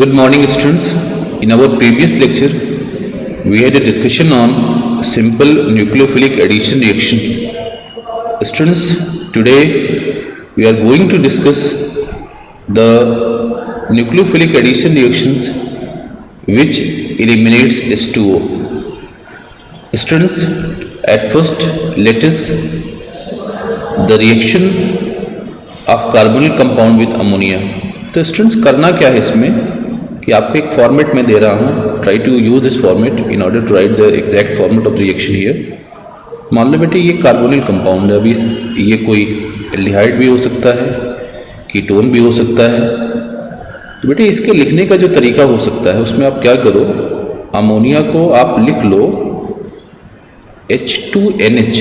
Good morning, students. In our previous lecture, we had a discussion on simple nucleophilic addition reaction. Students, today we are going to discuss the nucleophilic addition reactions which eliminates H2O. Students, at first let us the reaction of carbonyl compound with ammonia. तो students करना क्या है इसमें कि आपको एक format में दे रहा हूँ. Try to use this format in order to write the exact format of the reaction here. मान लो बेटे ये कार्बोनिल कंपाउंड है. अभी ये कोई एल्डिहाइड भी हो सकता है, कीटोन भी हो सकता है. तो बेटे इसके लिखने का जो तरीका हो सकता है उसमें आप क्या करो, अमोनिया को आप लिख लो H2NH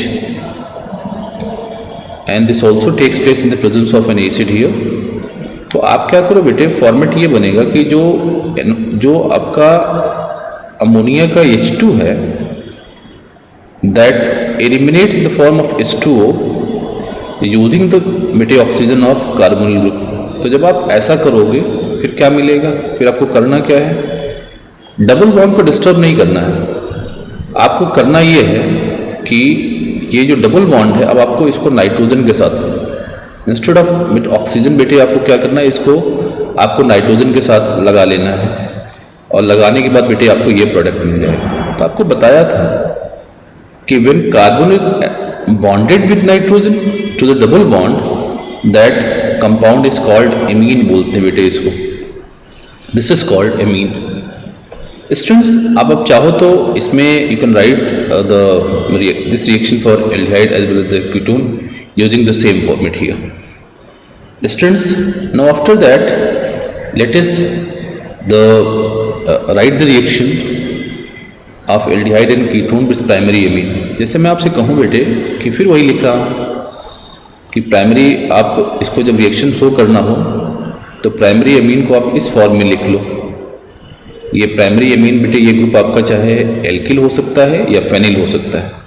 and this also takes place in the presence of an acid here. तो आप क्या करो बेटे, फॉर्मेट ये बनेगा कि जो आपका अमोनिया का H2 है that eliminates the form of H2O using the बेटे ऑक्सीजन ऑफ कार्बोनिल ग्रुप. तो जब आप ऐसा करोगे फिर क्या मिलेगा, फिर आपको करना क्या है, डबल बॉन्ड को डिस्टर्ब नहीं करना है. आपको करना ये है कि ये जो डबल बॉन्ड है अब आपको इसको नाइट्रोजन के साथ, इंस्टेड ऑफ ऑक्सीजन बेटे आपको क्या करना है, इसको आपको नाइट्रोजन के साथ लगा लेना है. और लगाने के बाद बेटे आपको ये प्रोडक्ट मिल जाएगा. तो आपको बताया था कि when carbon is bonded with nitrogen to the double bond that compound is called amine बोलते हैं बेटे इसको. This is called amine. Students आप चाहो तो इसमें you can write this reaction for aldehyde as well as the ketone using the same format here. Students, now after that let us write the reaction of aldehyde and ketone with primary amine. जैसे मैं आपसे कहूँ बेटे कि फिर वही लिख रहा हूँ कि प्राइमरी आप इसको जब रिएक्शन शो करना हो तो प्राइमरी अमीन को आप इस फॉर्म में लिख लो. ये प्राइमरी अमीन बेटे ये ग्रुप आपका चाहे एल्किल हो सकता है या फेनिल हो सकता है.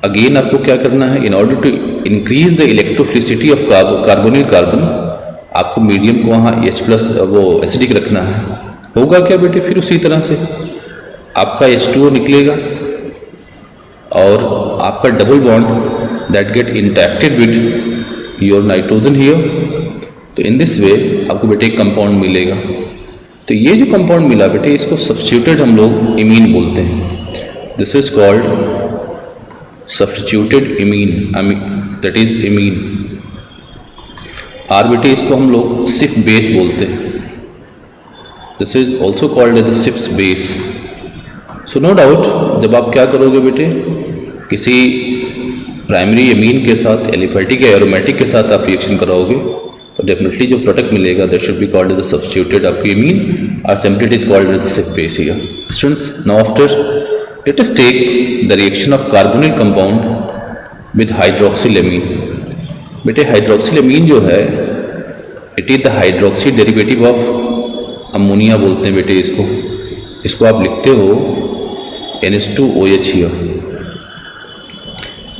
अगेन आपको क्या करना है, in order to increase the electrophilicity of carbonyl carbon आपको मीडियम को वहाँ H+ वो एसिडिक रखना है. होगा क्या बेटे, फिर उसी तरह से आपका H2O निकलेगा और आपका double bond that get intacted with your nitrogen here. तो इन दिस वे आपको बेटे एक कंपाउंड मिलेगा. तो ये जो कंपाउंड मिला बेटे इसको सब्स्टिट्यूटेड हम लोग इमीन बोलते हैं. This is called substituted amine, that is amine. और बेटे इसको हम लोग सिफ बेस बोलते हैं. This is also called as the Schiff's base. So no doubt जब आप क्या करोगे बेटे, किसी प्राइमरी एमीन के साथ एलिफेटिक या एरोमेटिक के साथ आप रिएक्शन कराओगे तो डेफिनेटली जो प्रोडक्ट मिलेगा that should be called as the substituted आपकी एमीन और simply it is called as the Schiff base here. Students, now after let us take the reaction of carbonyl compound with hydroxylamine. बेटे हाइड्रोक्सिलामीन जो है it is the hydroxy derivative of ammonia बोलते हैं बेटे इसको. इसको आप लिखते हो NH2OH हियर.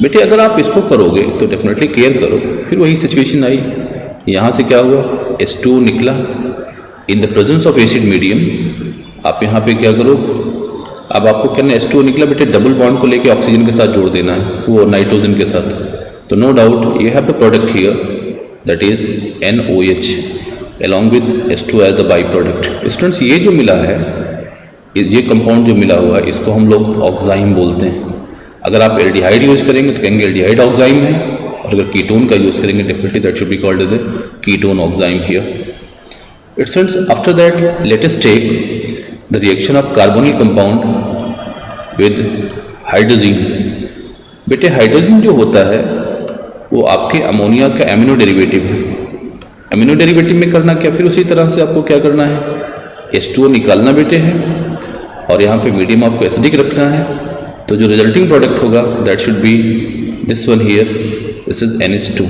बेटे अगर आप इसको करोगे तो डेफिनेटली केयर करो, फिर वही सिचुएशन आई. यहाँ से क्या हुआ, H2O निकला इन the presence of acid medium. आप यहाँ पे क्या करो, अब आपको क्या H2O निकला बेटे, डबल बॉन्ड को लेके ऑक्सीजन के साथ जोड़ देना है वो नाइट्रोजन के साथ. तो no doubt you have the product here that is NOH along with H2 as the by product. Students ये जो मिला है, ये कंपाउंड जो मिला हुआ है इसको हम लोग ऑक्साइम बोलते हैं. अगर आप एल्डिहाइड यूज करेंगे तो कहेंगे एल्डिहाइड ऑक्साइम है, और अगर कीटोन का यूज करेंगे definitely that should be called the ketone oxime here. Students, after that let us take the reaction of carbonyl compound with hydrazine. बेटे हाइड्रोजन जो होता है वो आपके अमोनिया का एमिनो डेरिवेटिव है. एमिनो डेरिवेटिव में करना क्या, फिर उसी तरह से आपको क्या करना है, H2O निकालना बेटे है और यहाँ पे मीडियम आपको एसिडिक रखना है. तो जो रिजल्टिंग प्रोडक्ट होगा that should B this one here. This is NH2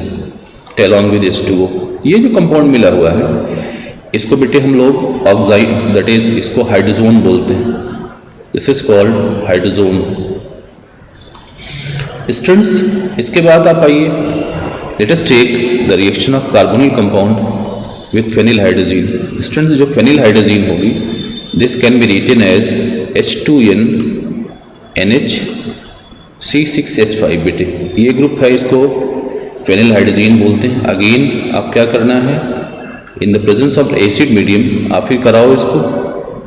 along with H2O. ये जो कंपाउंड मिला हुआ है इसको बेटे हम लोग ऑक्साइड दैट इज इसको हाइड्रोजोन बोलते हैं. This is called hydrazone. Students, इसके बाद आप आइए let us take the reaction of carbonyl compound with phenylhydrazine. Students जो phenylhydrazine होगी this can be written as H2N NHC6H5 बेटे, ये ग्रुप है, इसको phenylhydrazine बोलते हैं। अगेन आप क्या करना है, इन the presence of acid medium आप फिर कराओ इसको,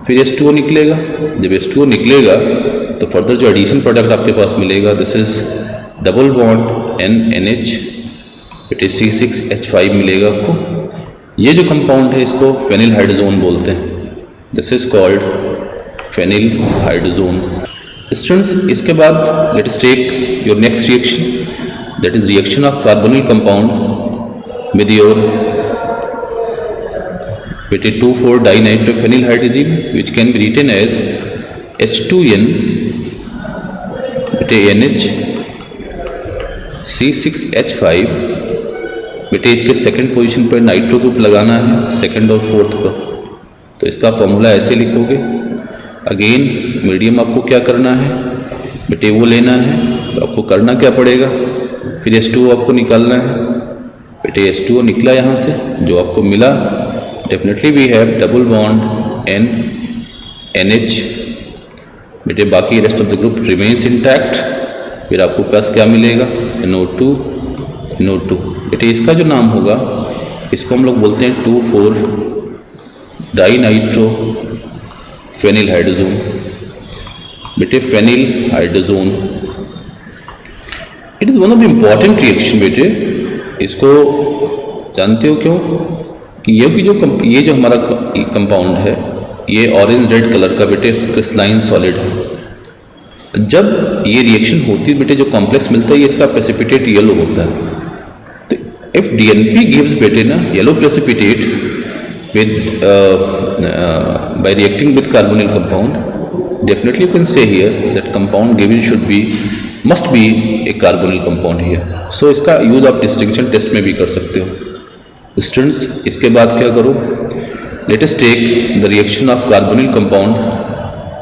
फिर H2O निकलेगा। जब H2O निकलेगा तो फर्दर जो एडिशन प्रोडक्ट आपके पास मिलेगा this is double bond NNH बेटे C6H5 मिलेगा आपको। ये जो कंपाउंड है इसको फेनिलहाइड्रोजोन बोलते हैं, this is called phenylhydrazone. Students इसके बाद let us take your next reaction, that is reaction of carbonyl compound with your बेटे 2,4-dinitrophenylhydrazine which can be written as H2N बेटे NH C6H5 बेटे, इसके सेकंड पोजीशन पर nitro group लगाना है, second और फोर्थ पर। तो इसका फॉर्मूला ऐसे लिखोगे। अगेन मीडियम आपको क्या करना है बेटे, वो लेना है। तो आपको करना क्या पड़ेगा, फिर H2O आपको निकालना है बेटे। H2O निकला यहाँ से, जो आपको मिला definitely we have double bond NH बेटे, बाकी rest of the group remains intact. फिर आपको पास क्या मिलेगा, NO2 बेटे। इसका जो नाम होगा इसको हम लोग बोलते हैं 2,4-dinitrophenylhydrazone बेटे, phenylhydrazone. It is one of the important reaction बेटे। इसको जानते हो क्यों कि ये जो हमारा कंपाउंड है ये ऑरेंज रेड कलर का बेटे क्रिस्टलाइन सॉलिड है। जब ये रिएक्शन होती है बेटे, जो कॉम्प्लेक्स मिलता है ये इसका प्रेसिपिटेट येलो होता है। तो इफ DNP गिव्स बेटे ना yellow precipitate with by reacting with carbonyl compound, definitely you can say here that compound given must be a carbonyl compound here. So इसका यूज आप डिस्टिंक्शन टेस्ट में भी कर सकते हो। स्टूडेंट्स इसके बाद क्या करो, let us take the reaction of carbonyl compound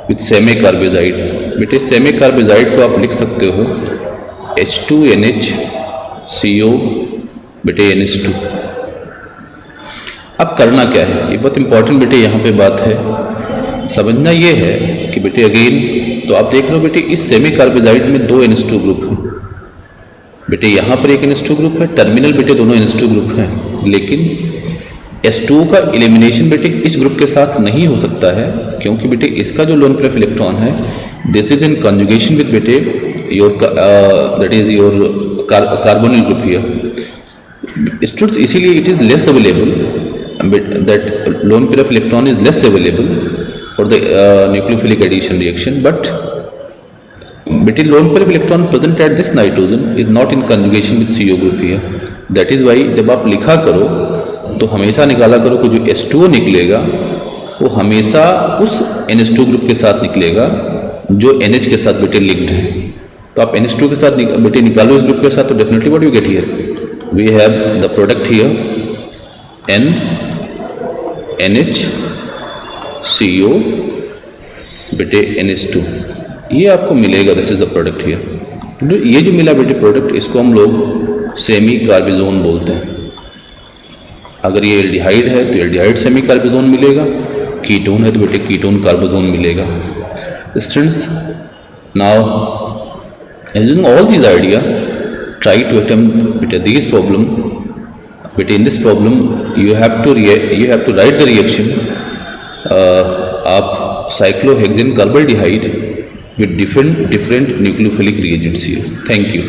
with semicarbazide बेटे। सेमी कार्बेजाइड को आप लिख सकते हो H2NHCO बेटे NH2। अब करना क्या है, ये बहुत इंपॉर्टेंट बेटे यहाँ पे बात है, समझना ये है कि बेटे अगेन तो आप देख रहे हो बेटे, इस सेमी कार्बेजाइड में 2 NH2 ग्रुप हैं बेटे। यहाँ पर एक NH2 ग्रुप है, टर्मिनल बेटे दोनों NH2 ग्रुप हैं, लेकिन H2 का एलिमिनेशन बेटे इस ग्रुप के साथ नहीं हो सकता है, क्योंकि बेटे इसका जो लोन पेयर इलेक्ट्रॉन है this is in conjugation with बेटे your that is your carbonyl group here. Students इसीलिए it is less available, that lone pair electron is less available for the nucleophilic addition reaction, but बेटे lone pair electron present at this nitrogen is not in conjugation with CO group here. That is why जब आप लिखा करो तो हमेशा निकाला करो कि जो H2O निकलेगा वो हमेशा उस NH2 ग्रुप के साथ निकलेगा जो NH के साथ बेटे लिंक्ड है। तो आप NH2 के साथ बेटे निकालो इस ग्रुप के साथ, तो definitely what you get here, we have the product here NHCO बेटे NH2, ये आपको मिलेगा, this is the product here. ये जो मिला बेटे प्रोडक्ट, इसको हम लोग सेमी कार्बिजोन बोलते हैं। अगर ये एल्डिहाइड है तो एल्डिहाइड सेमी कार्बिजोन मिलेगा, कीटोन है तो बेटे कीटोन कार्बोजोन मिलेगा। Students now using all these idea try to attempt बेटे this problem बेटे। in this problem you have to write the reaction of cyclohexane carbaldehyde with different nucleophilic reagents here. Thank you.